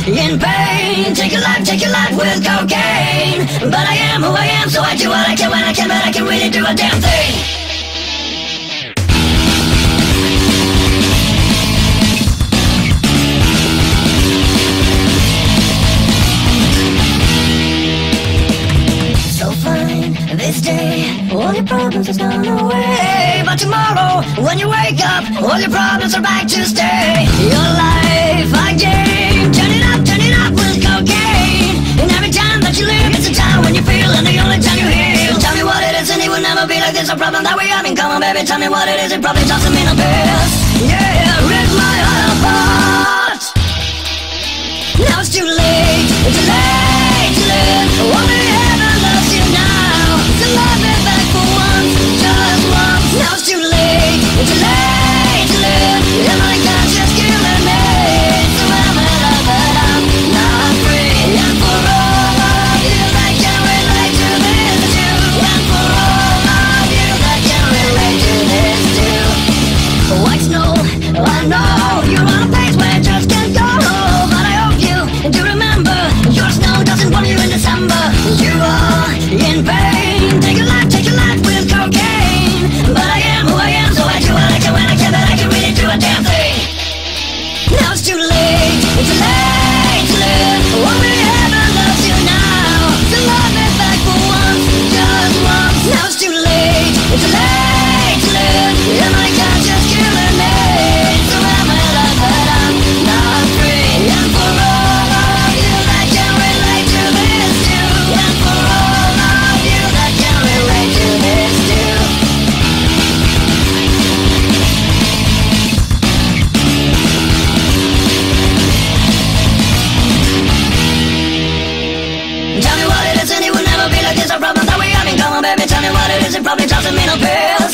in pain. Take your life with cocaine. But I am who I am, so I do what I can when I can, but I can really do a damn thing. This day, all your problems have gone away. But tomorrow, when you wake up, all your problems are back to stay. Your life a game, turn it up with cocaine. And every time that you live, it's a time when you feel, and the only time you heal. Tell me what it is, and it will never be like this. A problem that we have in common, baby. Tell me what it is, it probably doesn't mean a piss. Yeah, rip my heart apart. Now it's too late, it's too late to live. Only heaven loves you now. So love me back for once, just once. Now it's too late to live. And my conscience killing me. So I'm not free. And for all of you that can relate to this too. And for all of you that can relate to this too. White snow, I know you're on a place where you just can't go. But I hope you do remember, your snow doesn't warm you in December. You are in pain. Take your life with cocaine. But I am who I am, so I do what I can when I can, but I can really do a damn thing. Now it's too late to live. Only heaven loves you now. So love me back for once, just once. Now it's too late to live. And my conscience killing me. So I'm not free. And for all of you that can relate to this too. And for all of you that can relate to this too. Tell me what it is, and it will never be like this. A problem that we have in common, baby. Tell me what it is, it probably doesn't mean a pill.